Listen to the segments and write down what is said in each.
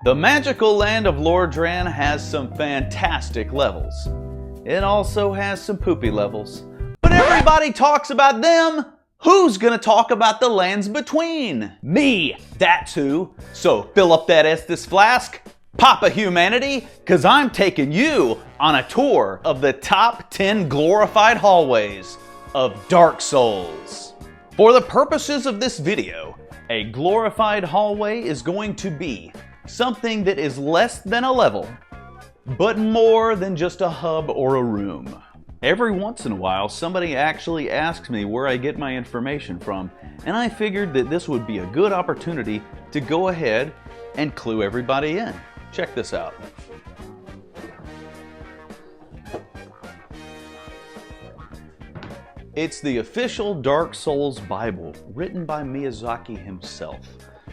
The magical land of Lordran has some fantastic levels. It also has some poopy levels. But everybody talks about them. Who's gonna talk about the lands between? Me, that's who. So fill up that Estus flask, pop a humanity, cause I'm taking you on a tour of the top 10 glorified hallways of Dark Souls. For the purposes of this video, a glorified hallway is going to be something that is less than a level, but more than just a hub or a room. Every once in a while, somebody actually asks me where I get my information from, and I figured that this would be a good opportunity to go ahead and clue everybody in. Check this out. It's the official Dark Souls Bible, written by Miyazaki himself.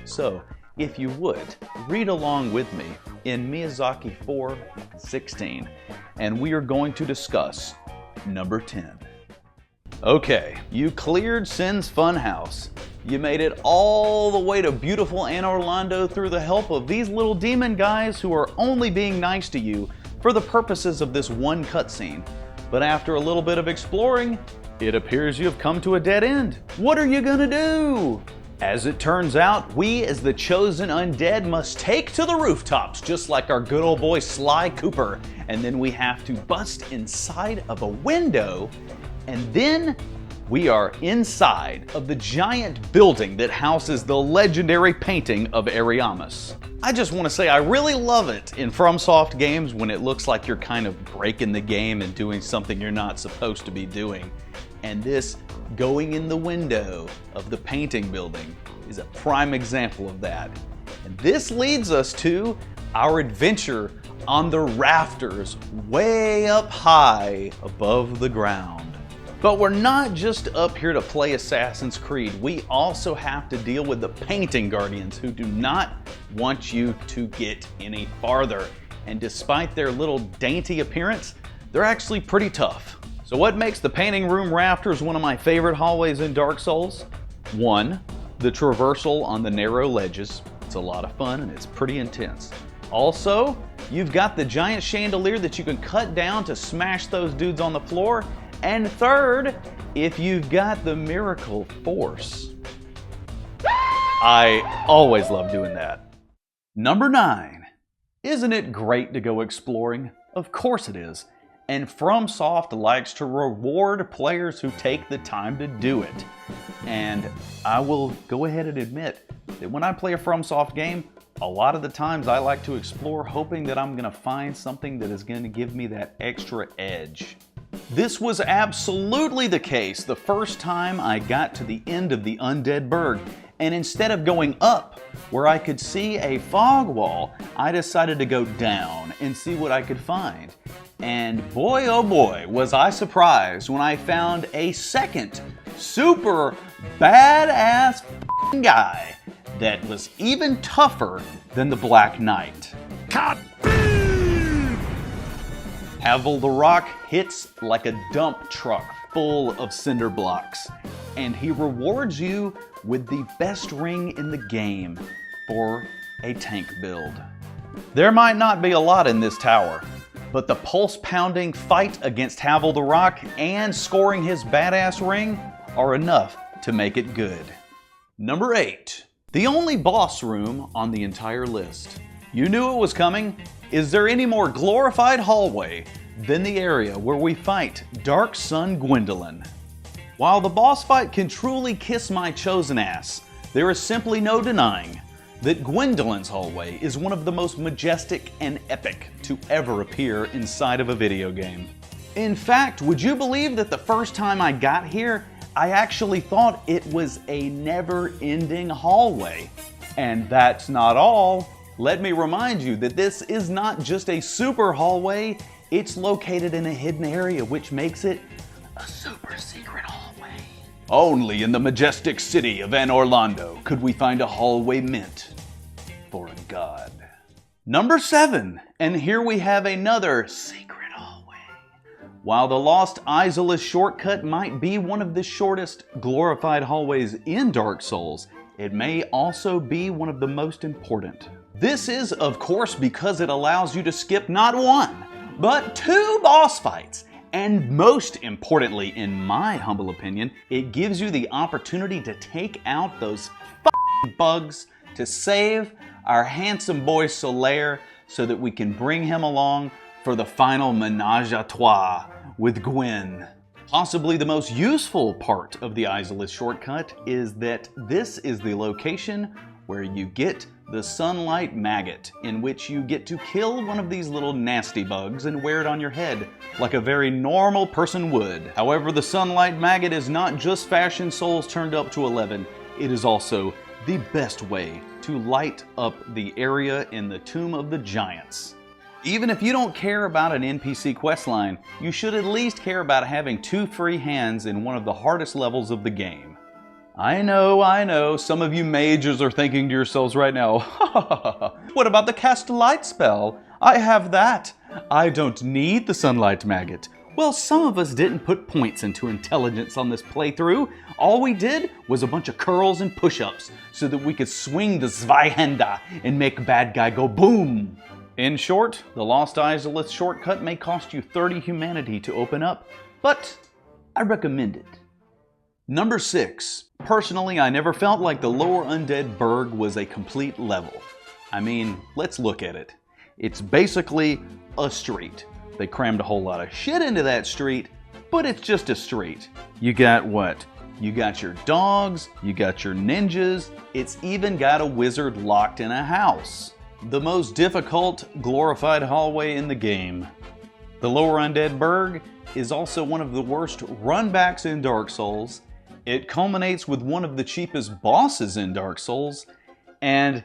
So, if you would, read along with me in Miyazaki 4:16, and we are going to discuss number 10. Okay, you cleared Sin's Funhouse. You made it all the way to beautiful Anor Londo through the help of these little demon guys who are only being nice to you for the purposes of this one cutscene. But after a little bit of exploring, it appears you have come to a dead end. What are you gonna do? As it turns out, we as the chosen undead must take to the rooftops, just like our good old boy Sly Cooper. And then we have to bust inside of a window, and then we are inside of the giant building that houses the legendary painting of Ariamis. I just want to say I really love it in FromSoft games when it looks like you're kind of breaking the game and doing something you're not supposed to be doing. And this going in the window of the painting building is a prime example of that. And this leads us to our adventure on the rafters way up high above the ground. But we're not just up here to play Assassin's Creed. We also have to deal with the painting guardians who do not want you to get any farther. And despite their little dainty appearance, they're actually pretty tough. So what makes the painting room rafters one of my favorite hallways in Dark Souls? 1, the traversal on the narrow ledges. It's a lot of fun and it's pretty intense. Also, you've got the giant chandelier that you can cut down to smash those dudes on the floor. And third, if you've got the miracle force. I always love doing that. Number 9. Isn't it great to go exploring? Of course it is. And FromSoft likes to reward players who take the time to do it. And I will go ahead and admit that when I play a FromSoft game, a lot of the times I like to explore hoping that I'm going to find something that is going to give me that extra edge. This was absolutely the case the first time I got to the end of the Undead Berg. And instead of going up where I could see a fog wall, I decided to go down and see what I could find. And boy, oh boy, was I surprised when I found a second super badass guy that was even tougher than the Black Knight. Havel the Rock hits like a dump truck full of cinder blocks, and he rewards you with the best ring in the game for a tank build. There might not be a lot in this tower, but the pulse-pounding fight against Havel the Rock and scoring his badass ring are enough to make it good. Number 8. The only boss room on the entire list. You knew it was coming. Is there any more glorified hallway than the area where we fight Dark Sun Gwendolyn? While the boss fight can truly kiss my chosen ass, there is simply no denying that Gwendolyn's hallway is one of the most majestic and epic to ever appear inside of a video game. In fact, would you believe that the first time I got here, I actually thought it was a never-ending hallway? And that's not all. Let me remind you that this is not just a super hallway, it's located in a hidden area, which makes it a super secret hallway. Only in the majestic city of Anor Londo could we find a hallway meant for a god. Number 7, and here we have another secret hallway. While the Lost Isolus shortcut might be one of the shortest glorified hallways in Dark Souls, it may also be one of the most important. This is, of course, because it allows you to skip not one, but 2 boss fights. And most importantly, in my humble opinion, it gives you the opportunity to take out those bugs to save our handsome boy Solaire so that we can bring him along for the final menage a trois with Gwyn. Possibly the most useful part of the Isolus shortcut is that this is the location where you get the Sunlight Maggot, in which you get to kill one of these little nasty bugs and wear it on your head like a very normal person would. However, the Sunlight Maggot is not just Fashion Souls turned up to 11, it is also the best way to light up the area in the Tomb of the Giants. Even if you don't care about an NPC questline, you should at least care about having 2 free hands in one of the hardest levels of the game. I know, some of you mages are thinking to yourselves right now, what about the cast light spell? I have that. I don't need the Sunlight Maggot. Well, some of us didn't put points into intelligence on this playthrough. All we did was a bunch of curls and push-ups so that we could swing the Zweihänder and make bad guy go boom. In short, the Lost Isolus shortcut may cost you 30 humanity to open up, but I recommend it. Number 6. Personally, I never felt like the lower Undead Berg was a complete level. I mean, let's look at it. It's basically a street. They crammed a whole lot of shit into that street, but it's just a street. You got what? You got your dogs, you got your ninjas, it's even got a wizard locked in a house. The most difficult glorified hallway in the game. The lower Undead Berg is also one of the worst runbacks in Dark Souls. It culminates with one of the cheapest bosses in Dark Souls, and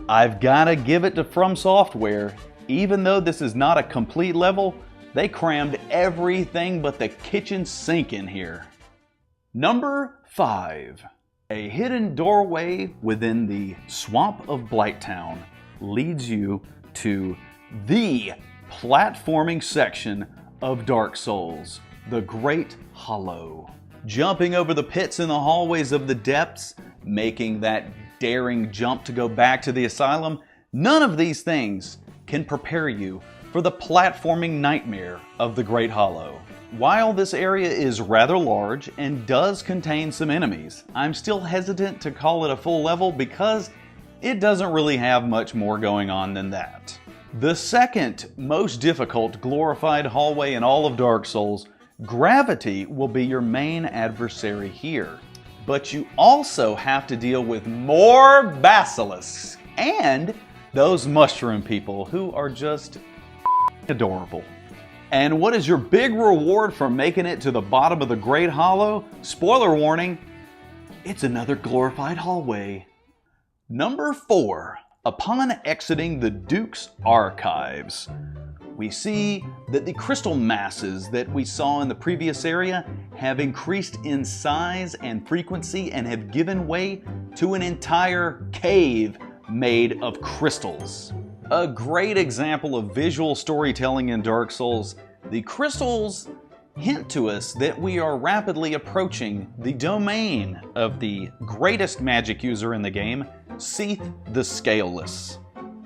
I've gotta give it to From Software. Even though this is not a complete level, they crammed everything but the kitchen sink in here. Number 5. A hidden doorway within the Swamp of Blighttown leads you to the platforming section of Dark Souls, the Great Hollow. Jumping over the pits in the hallways of the depths, making that daring jump to go back to the asylum, none of these things can prepare you for the platforming nightmare of the Great Hollow. While this area is rather large and does contain some enemies, I'm still hesitant to call it a full level because it doesn't really have much more going on than that. The second most difficult glorified hallway in all of Dark Souls, Gravity, will be your main adversary here. But you also have to deal with more basilisks and those mushroom people who are just adorable. And what is your big reward for making it to the bottom of the Great Hollow? Spoiler warning, it's another glorified hallway. Number 4. Upon exiting the Duke's Archives, we see that the crystal masses that we saw in the previous area have increased in size and frequency and have given way to an entire cave made of crystals. A great example of visual storytelling in Dark Souls, the crystals hint to us that we are rapidly approaching the domain of the greatest magic user in the game, Seath the Scaleless.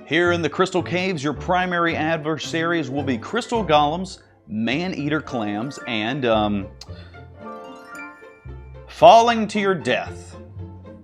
Here in the Crystal Caves, your primary adversaries will be crystal golems, man-eater clams, and falling to your death.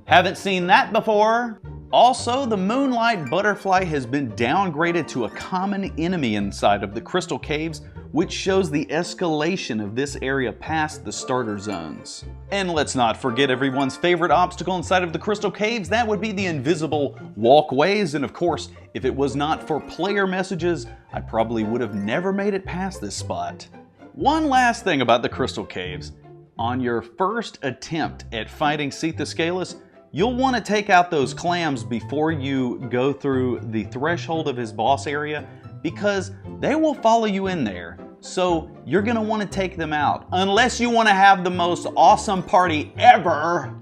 Haven't seen that before? Also, the Moonlight Butterfly has been downgraded to a common enemy inside of the Crystal Caves, which shows the escalation of this area past the starter zones. And let's not forget everyone's favorite obstacle inside of the Crystal Caves, that would be the invisible walkways, and of course, if it was not for player messages, I probably would have never made it past this spot. One last thing about the Crystal Caves. On your first attempt at fighting Seath the Scaleless, you'll want to take out those clams before you go through the threshold of his boss area because they will follow you in there. So you're going to want to take them out unless you want to have the most awesome party ever.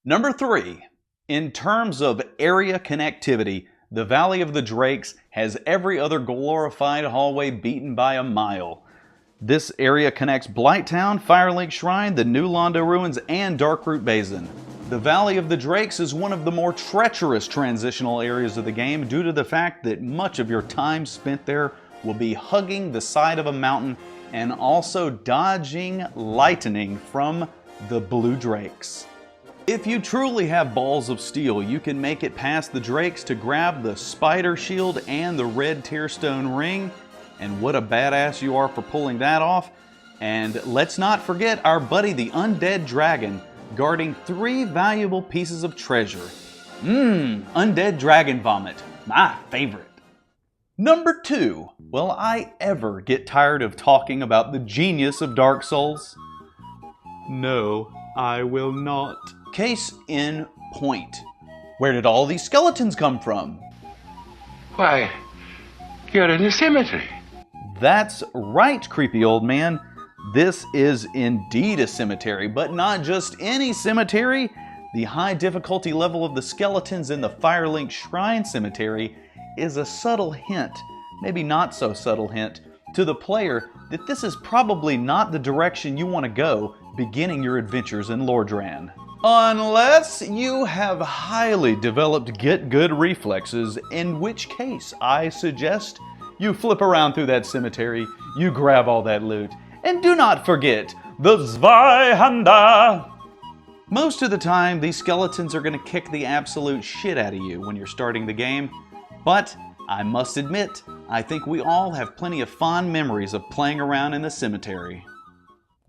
Number 3. In terms of area connectivity, the Valley of the Drakes has every other glorified hallway beaten by a mile. This area connects Blighttown, Firelink Shrine, the New Londo Ruins, and Darkroot Basin. The Valley of the Drakes is one of the more treacherous transitional areas of the game due to the fact that much of your time spent there will be hugging the side of a mountain and also dodging lightning from the blue drakes. If you truly have balls of steel, you can make it past the drakes to grab the spider shield and the red tearstone ring, and what a badass you are for pulling that off. And let's not forget our buddy the Undead Dragon, guarding 3 valuable pieces of treasure. Undead Dragon Vomit, my favorite. Number 2, will I ever get tired of talking about the genius of Dark Souls? No, I will not. Case in point. Where did all these skeletons come from? Why, you're in a cemetery. That's right, creepy old man. This is indeed a cemetery, but not just any cemetery. The high difficulty level of the skeletons in the Firelink Shrine cemetery is a subtle hint, maybe not so subtle hint, to the player that this is probably not the direction you want to go beginning your adventures in Lordran. Unless you have highly developed get-good reflexes, in which case I suggest you flip around through that cemetery, you grab all that loot, and do not forget the Zweihanda! Most of the time, these skeletons are going to kick the absolute shit out of you when you're starting the game, but I must admit, I think we all have plenty of fond memories of playing around in the cemetery.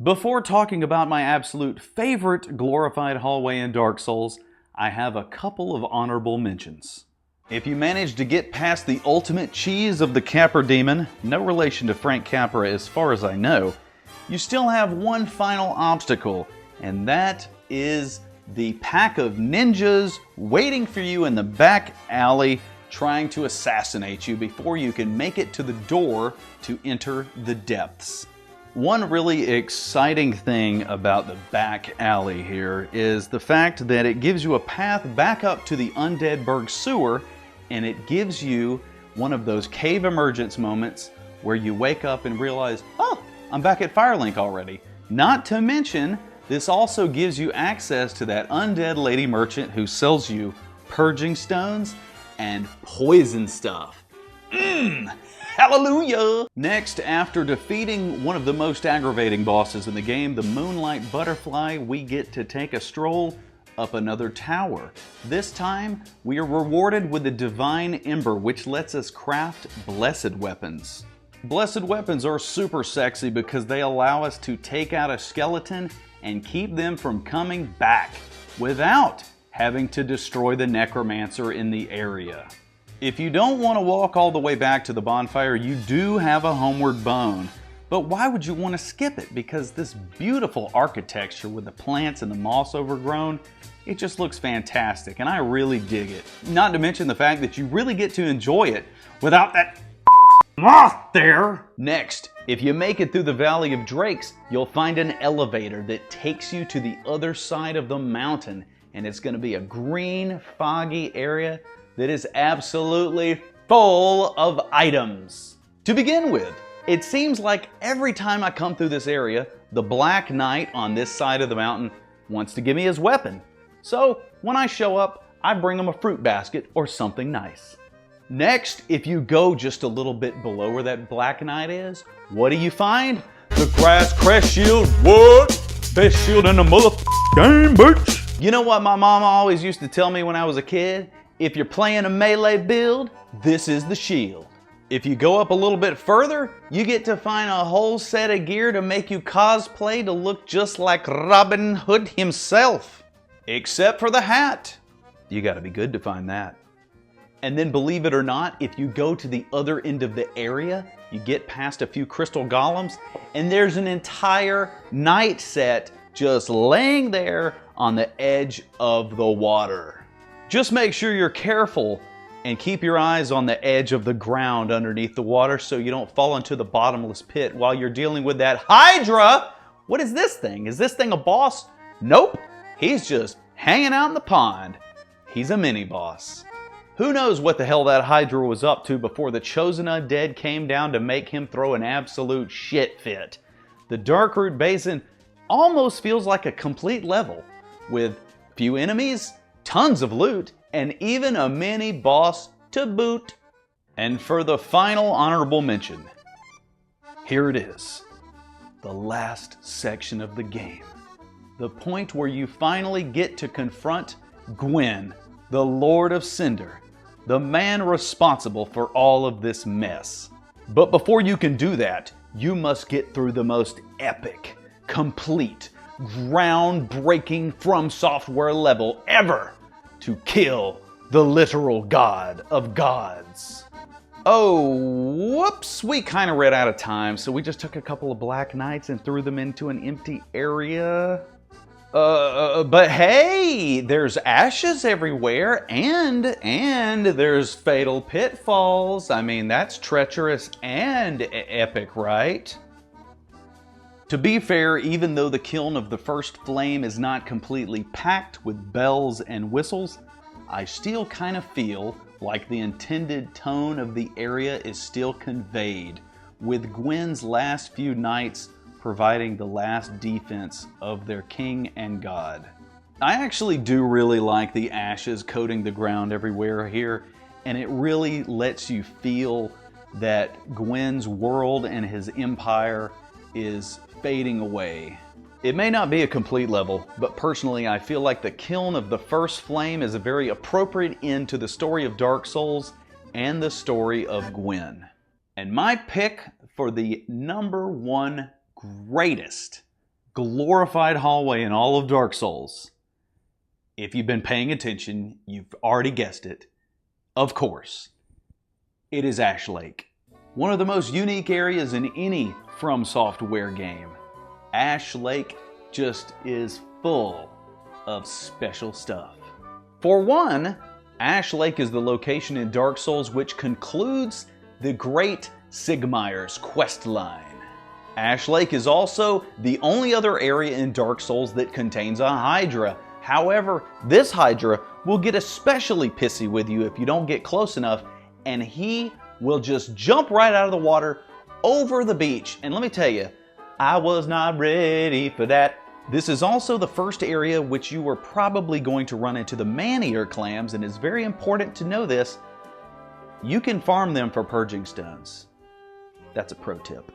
Before talking about my absolute favorite glorified hallway in Dark Souls, I have a couple of honorable mentions. If you manage to get past the ultimate cheese of the Capra Demon, no relation to Frank Capra as far as I know, you still have one final obstacle, and that is the pack of ninjas waiting for you in the back alley trying to assassinate you before you can make it to the door to enter the depths. One really exciting thing about the back alley here is the fact that it gives you a path back up to the Undead Berg sewer, and it gives you one of those cave emergence moments where you wake up and realize, oh, I'm back at Firelink already. Not to mention, this also gives you access to that undead lady merchant who sells you purging stones and poison stuff. Hallelujah! Next, after defeating one of the most aggravating bosses in the game, the Moonlight Butterfly, we get to take a stroll up another tower. This time, we are rewarded with the Divine Ember, which lets us craft blessed weapons. Blessed weapons are super sexy because they allow us to take out a skeleton and keep them from coming back without having to destroy the necromancer in the area. If you don't want to walk all the way back to the bonfire, you do have a homeward bone. But why would you want to skip it? Because this beautiful architecture with the plants and the moss overgrown, it just looks fantastic, and I really dig it. Not to mention the fact that you really get to enjoy it without that moth there. Next, if you make it through the Valley of Drakes, you'll find an elevator that takes you to the other side of the mountain, and it's going to be a green, foggy area that is absolutely full of items. To begin with, it seems like every time I come through this area, the Black Knight on this side of the mountain wants to give me his weapon. So when I show up, I bring him a fruit basket or something nice. Next, if you go just a little bit below where that Black Knight is, what do you find? The grass crest shield. What? Best shield in the game, bitch. You know what my mama always used to tell me when I was a kid? If you're playing a melee build, this is the shield. If you go up a little bit further, you get to find a whole set of gear to make you cosplay to look just like Robin Hood himself. Except for the hat. You gotta be good to find that. And then believe it or not, if you go to the other end of the area, you get past a few crystal golems, and there's an entire knight set just laying there on the edge of the water. Just make sure you're careful and keep your eyes on the edge of the ground underneath the water so you don't fall into the bottomless pit while you're dealing with that Hydra. What is this thing? Is this thing a boss? Nope. He's just hanging out in the pond. He's a mini boss. Who knows what the hell that Hydra was up to before the chosen undead came down to make him throw an absolute shit fit. The Darkroot Basin almost feels like a complete level with few enemies, tons of loot, and even a mini boss to boot. And for the final honorable mention, here it is, the last section of the game. The point where you finally get to confront Gwyn, the Lord of Cinder, the man responsible for all of this mess. But before you can do that, you must get through the most epic, complete, groundbreaking From Software level ever to kill the literal god of gods. Oh, whoops, we kind of ran out of time, so we just took a couple of Black Knights and threw them into an empty area. But hey, there's ashes everywhere, and there's fatal pitfalls. I mean, that's treacherous and epic, right? To be fair, even though the kiln of the first flame is not completely packed with bells and whistles, I still kind of feel like the intended tone of the area is still conveyed, with Gwyn's last few nights providing the last defense of their king and god. I actually do really like the ashes coating the ground everywhere here, and it really lets you feel that Gwyn's world and his empire is fading away. It may not be a complete level, but personally I feel like the kiln of the first flame is a very appropriate end to the story of Dark Souls and the story of Gwyn. And my pick for the #1 greatest glorified hallway in all of Dark Souls, if you've been paying attention, you've already guessed it, of course, it is Ash Lake. One of the most unique areas in any From Software game. Ash Lake just is full of special stuff. For one, Ash Lake is the location in Dark Souls which concludes the Great Sigmire's quest line. Ash Lake is also the only other area in Dark Souls that contains a Hydra. However, this Hydra will get especially pissy with you if you don't get close enough, and he will just jump right out of the water over the beach. And let me tell you, I was not ready for that. This is also the first area which you are probably going to run into the man-eater clams, and it's very important to know this. You can farm them for purging stones. That's a pro tip.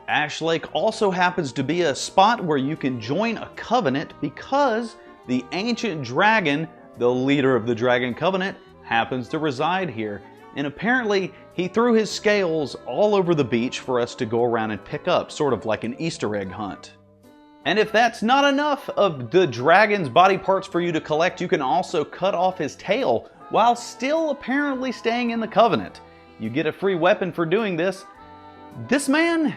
Ash Lake also happens to be a spot where you can join a covenant because the ancient dragon, the leader of the Dragon Covenant, happens to reside here. And apparently he threw his scales all over the beach for us to go around and pick up, sort of like an Easter egg hunt. And if that's not enough of the dragon's body parts for you to collect, you can also cut off his tail while still apparently staying in the Covenant. You get a free weapon for doing this. This man,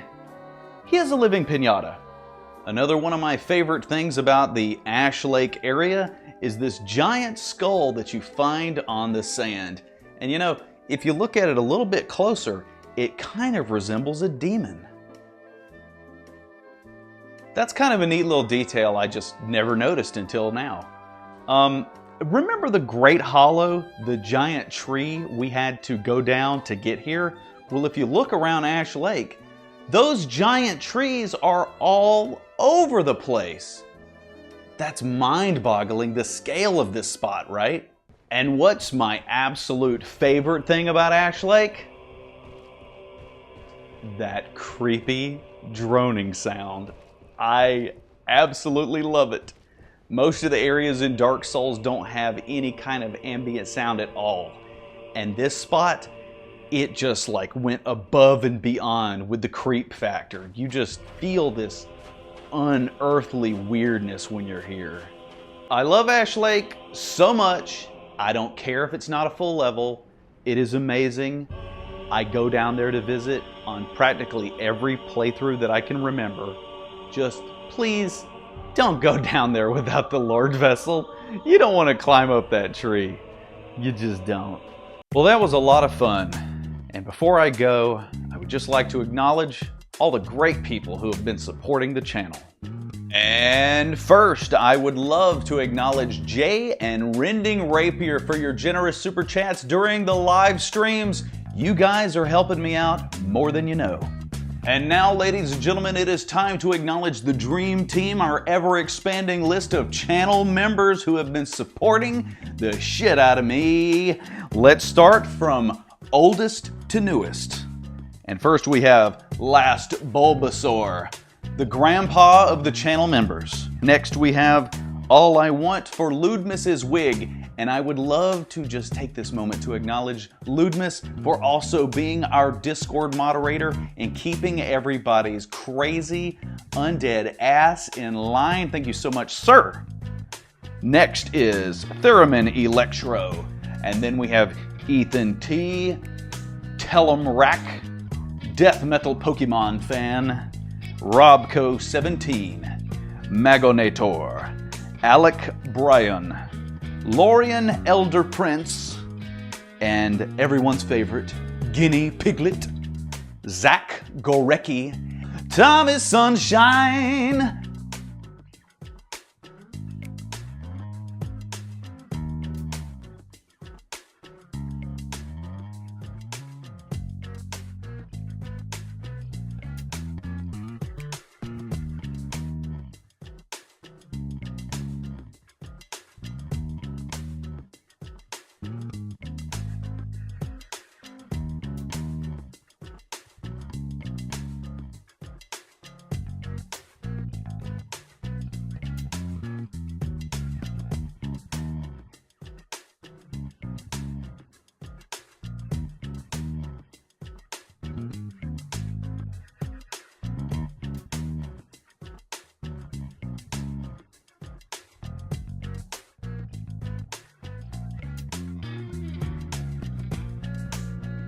he is a living piñata. Another one of my favorite things about the Ash Lake area is this giant skull that you find on the sand. And you know, if you look at it a little bit closer, it kind of resembles a demon. That's kind of a neat little detail I just never noticed until now. Remember the Great Hollow, the giant tree we had to go down to get here? Well, if you look around Ash Lake, those giant trees are all over the place. That's mind-boggling, the scale of this spot, right? And what's my absolute favorite thing about Ash Lake? That creepy droning sound. I absolutely love it. Most of the areas in Dark Souls don't have any kind of ambient sound at all. And this spot, it just like went above and beyond with the creep factor. You just feel this unearthly weirdness when you're here. I love Ash Lake so much. I don't care if it's not a full level. It is amazing. I go down there to visit on practically every playthrough that I can remember. Just please don't go down there without the Lord Vessel. You don't want to climb up that tree. You just don't. Well, that was a lot of fun. And before I go, I would just like to acknowledge all the great people who have been supporting the channel. And first, I would love to acknowledge Jay and Rending Rapier for your generous super chats during the live streams. You guys are helping me out more than you know. And now, ladies and gentlemen, it is time to acknowledge the Dream Team, our ever-expanding list of channel members who have been supporting the shit out of me. Let's start from oldest to newest. And first we have Last Bulbasaur, the grandpa of the channel members. Next we have All I Want for Ludmus's wig. And I would love to just take this moment to acknowledge Ludmus for also being our Discord moderator and keeping everybody's crazy undead ass in line. Thank you so much, sir. Next is Theremin Electro. And then we have Ethan T, Tellum Rack, Death Metal Pokemon Fan, Robco17, Magonator, Alec Bryan, Lorian Elder Prince, and everyone's favorite, Guinea Piglet, Zach Gorecki, Thomas Sunshine.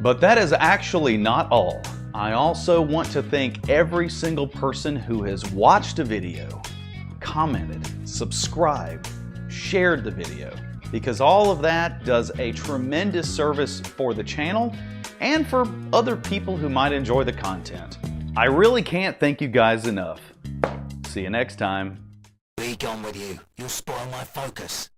But that is actually not all. I also want to thank every single person who has watched a video, commented, subscribed, shared the video, because all of that does a tremendous service for the channel and for other people who might enjoy the content. I really can't thank you guys enough. See you next time. Be gone with you. You'll spoil my focus.